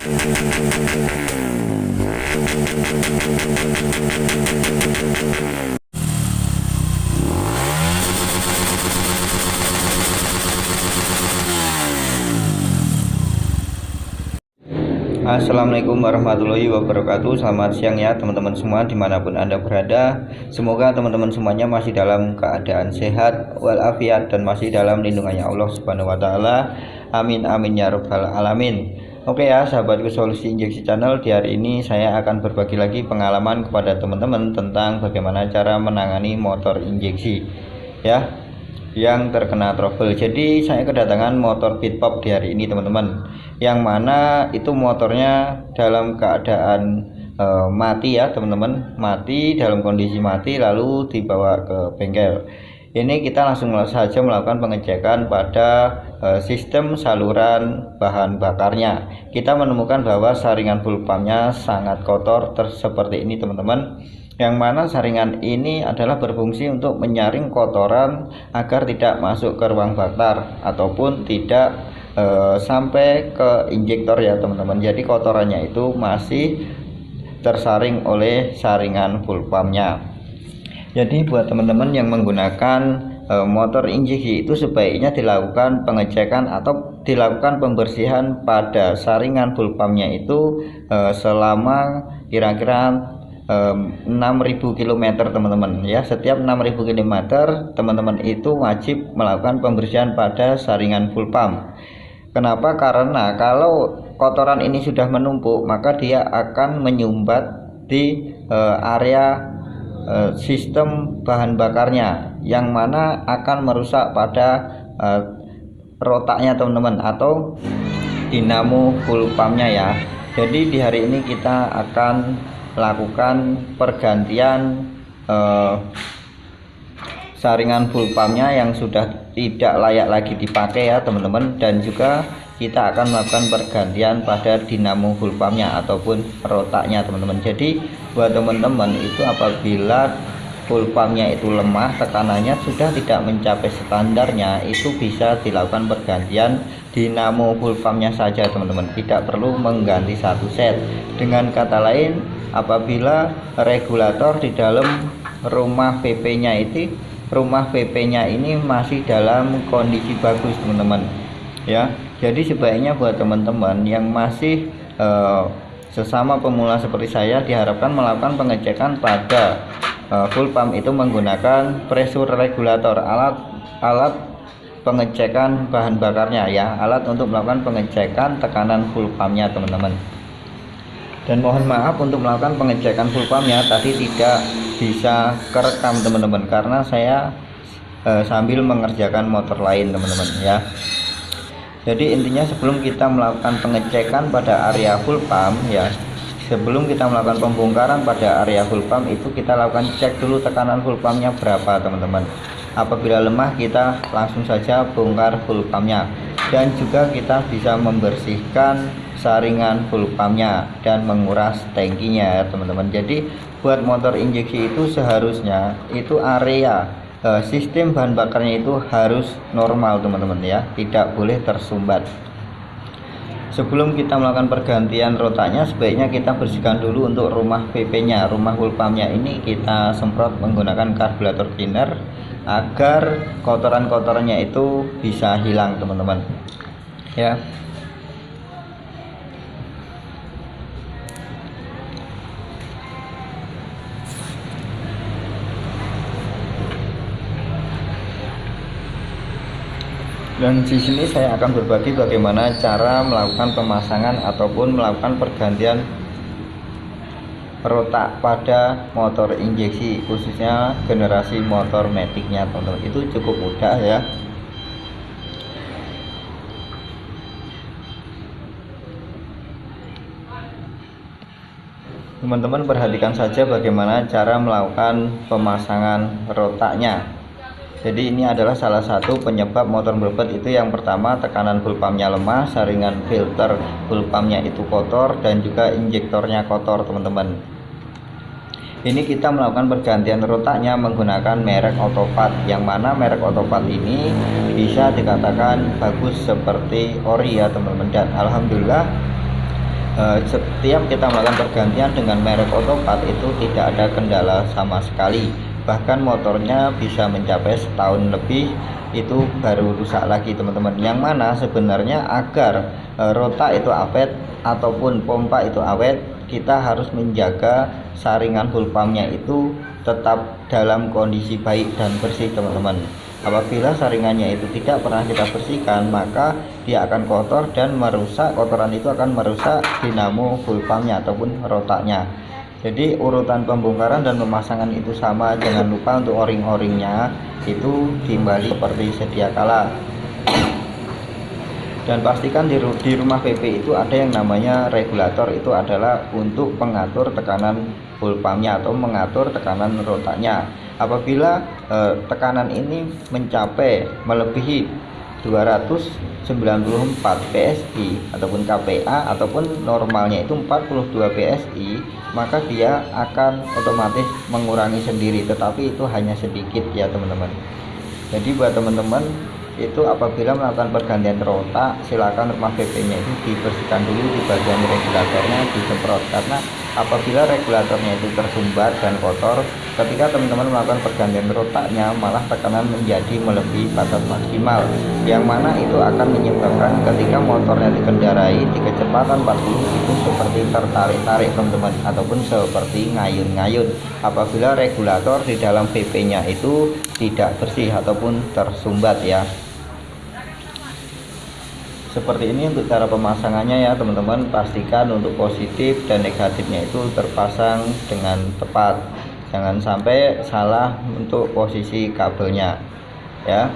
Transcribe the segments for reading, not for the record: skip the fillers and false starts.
Assalamualaikum warahmatullahi wabarakatuh. Selamat siang ya teman-teman semua dimanapun Anda berada. Semoga teman-teman semuanya masih dalam keadaan sehat walafiat dan masih dalam lindungannya Allah Subhanahu wa taala. Amin amin ya rabbal alamin. Oke ya sahabatku Solusi Injeksi Channel, di hari ini saya akan berbagi lagi pengalaman kepada teman-teman tentang bagaimana cara menangani motor injeksi ya yang terkena trouble. Jadi saya kedatangan motor Bitpop di hari ini teman-teman, yang mana itu motornya dalam keadaan mati ya teman-teman, mati, dalam kondisi mati, lalu dibawa ke bengkel. Ini kita langsung saja melakukan pengecekan pada sistem saluran bahan bakarnya. Kita menemukan bahwa saringan full pumpnya sangat kotor seperti ini teman-teman, yang mana saringan ini adalah berfungsi untuk menyaring kotoran agar tidak masuk ke ruang bakar ataupun tidak sampai ke injektor ya teman-teman. Jadi kotorannya itu masih tersaring oleh saringan full pumpnya. Jadi buat teman-teman yang menggunakan motor injeksi itu sebaiknya dilakukan pengecekan atau dilakukan pembersihan pada saringan full pumpnya itu selama kira-kira 6.000 km teman-teman ya. Setiap 6.000 km teman-teman itu wajib melakukan pembersihan pada saringan full pump. Kenapa? Karena kalau kotoran ini sudah menumpuk, maka dia akan menyumbat di area sistem bahan bakarnya, yang mana akan merusak pada rotaknya teman-teman atau dinamo full pumpnya ya. Jadi di hari ini kita akan lakukan pergantian saringan full pumpnya yang sudah tidak layak lagi dipakai ya teman-teman, dan juga kita akan melakukan pergantian pada dinamo full pumpnya ataupun rotaknya teman-teman. Jadi buat teman-teman itu apabila full pumpnya itu lemah, tekanannya sudah tidak mencapai standarnya, itu bisa dilakukan pergantian dinamo full pumpnya saja teman-teman, tidak perlu mengganti satu set. Dengan kata lain, apabila regulator di dalam rumah PP-nya ini masih dalam kondisi bagus teman-teman ya. Jadi sebaiknya buat teman-teman yang masih sesama pemula seperti saya, diharapkan melakukan pengecekan pada full pump itu menggunakan pressure regulator, alat pengecekan bahan bakarnya ya, alat untuk melakukan pengecekan tekanan full pumpnya teman-teman. Dan mohon maaf untuk melakukan pengecekan full pumpnya tadi tidak bisa kerekam teman-teman, karena saya sambil mengerjakan motor lain teman-teman ya. Jadi intinya sebelum kita melakukan pengecekan pada area full pump ya, sebelum kita melakukan pembongkaran pada area full pump itu kita lakukan cek dulu tekanan full pumpnya berapa teman-teman. Apabila lemah kita langsung saja bongkar full pumpnya, dan juga kita bisa membersihkan saringan full pumpnya dan menguras tangkinya ya teman-teman. Jadi buat motor injeksi itu seharusnya itu area sistem bahan bakarnya itu harus normal teman-teman ya, tidak boleh tersumbat. Sebelum kita melakukan pergantian rotaknya, sebaiknya kita bersihkan dulu untuk rumah PP-nya, rumah full pumpnya ini kita semprot menggunakan karburator cleaner agar kotoran-kotorannya itu bisa hilang teman-teman ya. Dan di sini saya akan berbagi bagaimana cara melakukan pemasangan ataupun melakukan pergantian rotak pada motor injeksi, khususnya generasi motor Matic-nya teman-teman. Itu cukup mudah ya. Teman-teman perhatikan saja bagaimana cara melakukan pemasangan rotaknya. Jadi ini adalah salah satu penyebab motor berbet itu. Yang pertama, tekanan full pumpnya lemah, saringan filter full pumpnya itu kotor, dan juga injektornya kotor teman-teman. Ini kita melakukan pergantian rotaknya menggunakan merek Autopat, yang mana merek Autopat ini bisa dikatakan bagus seperti ori ya teman-teman. Dan alhamdulillah setiap kita melakukan pergantian dengan merek Otopad itu tidak ada kendala sama sekali, bahkan motornya bisa mencapai setahun lebih itu baru rusak lagi teman-teman. Yang mana sebenarnya agar rotak itu awet ataupun pompa itu awet, kita harus menjaga saringan full pumpnya itu tetap dalam kondisi baik dan bersih teman-teman. Apabila saringannya itu tidak pernah kita bersihkan, maka dia akan kotor dan merusak, kotoran itu akan merusak dinamo full pumpnya ataupun rotaknya. Jadi urutan pembongkaran dan pemasangan itu sama, jangan lupa untuk o-ring-o-ringnya itu kembali seperti sedia kala. Dan pastikan di rumah PP itu ada yang namanya regulator, itu adalah untuk pengatur tekanan full pumpnya atau mengatur tekanan rotaknya. Apabila tekanan ini mencapai melebihi 294 PSI ataupun KPA ataupun normalnya itu 42 PSI, maka dia akan otomatis mengurangi sendiri, tetapi itu hanya sedikit ya teman-teman. Jadi buat teman-teman itu apabila melakukan pergantian rotak, silakan rumah PP nya itu dibersihkan dulu di bagian regulatornya, disemprot, karena apabila regulatornya itu tersumbat dan kotor, ketika teman-teman melakukan pergantian rotaknya malah tekanan menjadi melebihi batas maksimal, yang mana itu akan menyebabkan ketika motornya dikendarai di kecepatan 40 itu seperti tertarik-tarik teman-teman, ataupun seperti ngayun-ngayun apabila regulator di dalam PP nya itu tidak bersih ataupun tersumbat ya. Seperti ini untuk cara pemasangannya ya teman-teman. Pastikan untuk positif dan negatifnya itu terpasang dengan tepat, jangan sampai salah untuk posisi kabelnya ya.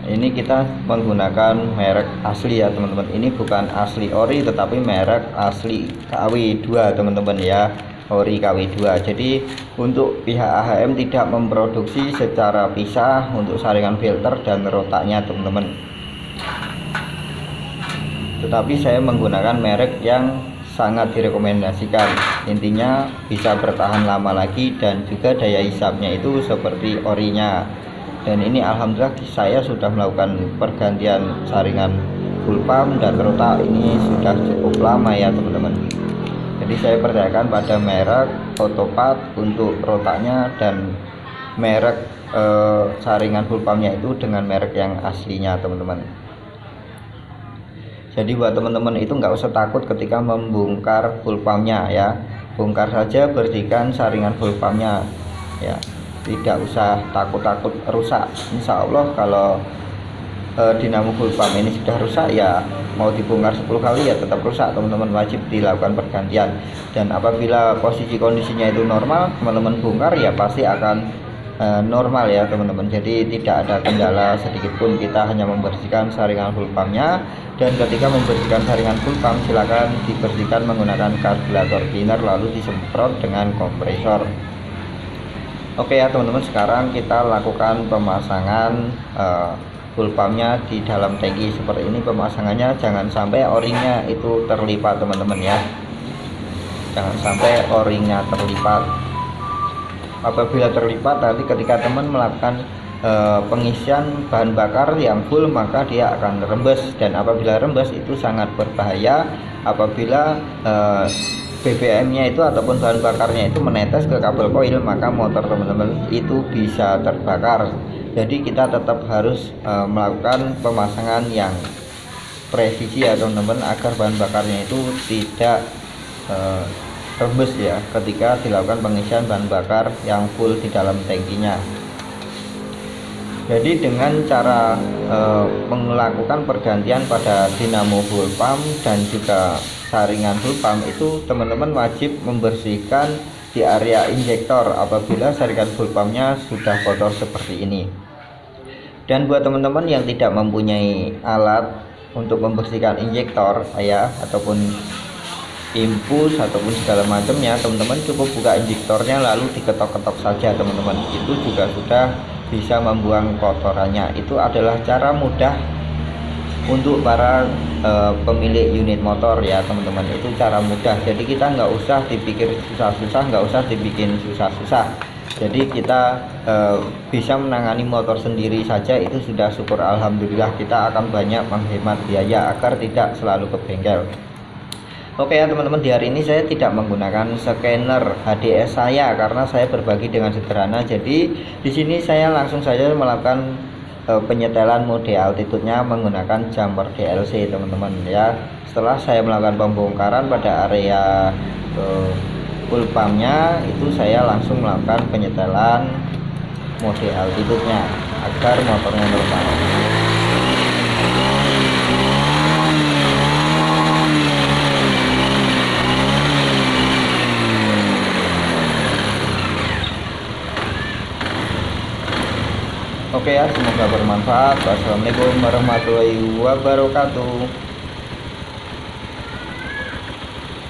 Ini kita menggunakan merek asli ya teman-teman. Ini bukan asli ori tetapi merek asli KW2 teman-teman ya, ori KW2. Jadi untuk pihak AHM tidak memproduksi secara pisah untuk saringan filter dan rotaknya teman-teman, tetapi saya menggunakan merek yang sangat direkomendasikan. Intinya bisa bertahan lama lagi dan juga daya hisapnya itu seperti orinya. Dan ini alhamdulillah saya sudah melakukan pergantian saringan full pump dan rotak ini sudah cukup lama ya teman-teman. Jadi saya percayakan pada merek Otopad untuk rotaknya dan merek saringan full pumpnya itu dengan merek yang aslinya teman-teman. Jadi buat teman-teman itu nggak usah takut ketika membongkar full pumpnya ya, bongkar saja, bersihkan saringan full pumpnya ya, tidak usah takut-takut rusak. Insya Allah kalau dinamo full pump ini sudah rusak ya, mau dibongkar 10 kali ya tetap rusak teman-teman, wajib dilakukan pergantian. Dan apabila posisi kondisinya itu normal, teman-teman bongkar ya pasti akan normal ya teman-teman. Jadi tidak ada kendala sedikit pun, kita hanya membersihkan saringan full pumpnya. Dan ketika membersihkan saringan full pump, silakan dibersihkan menggunakan karburator cleaner lalu disemprot dengan kompresor. Oke ya teman-teman, sekarang kita lakukan pemasangan full pumpnya di dalam tangki. Seperti ini pemasangannya, jangan sampai o-ringnya itu terlipat teman-teman ya, jangan sampai o-ringnya terlipat. Apabila terlipat, nanti ketika teman melakukan pengisian bahan bakar yang full, maka dia akan rembes, dan apabila rembes itu sangat berbahaya. Apabila BBM-nya itu ataupun bahan bakarnya itu menetes ke kabel koil, maka motor teman-teman itu bisa terbakar. Jadi kita tetap harus melakukan pemasangan yang presisi ya teman-teman, agar bahan bakarnya itu tidak rembes ya ketika dilakukan pengisian bahan bakar yang full di dalam tangkinya. Jadi dengan cara melakukan pergantian pada dinamo full pump dan juga saringan full pump itu, teman-teman wajib membersihkan di area injektor apabila saringan full pumpnya sudah kotor seperti ini. Dan buat teman-teman yang tidak mempunyai alat untuk membersihkan injektor ya, ataupun impuls ataupun segala macamnya, teman-teman cukup buka injektornya lalu diketok-ketok saja teman-teman, itu juga sudah bisa membuang kotorannya. Itu adalah cara mudah untuk para pemilik unit motor ya teman-teman, itu cara mudah. Jadi kita nggak usah dipikir susah-susah, nggak usah dibikin susah-susah. Jadi kita bisa menangani motor sendiri saja itu sudah syukur alhamdulillah. Kita akan banyak menghemat biaya agar tidak selalu ke bengkel. Oke ya teman-teman, di hari ini saya tidak menggunakan scanner HDS saya karena saya berbagi dengan sederhana. Jadi di sini saya langsung saja melakukan penyetelan mode altitude-nya menggunakan jumper DLC teman-teman ya. Setelah saya melakukan pembongkaran pada area full pumpnya, itu saya langsung melakukan penyetelan mode altitude-nya agar motornya normal. Oke ya, semoga bermanfaat. Wassalamualaikum warahmatullahi wabarakatuh.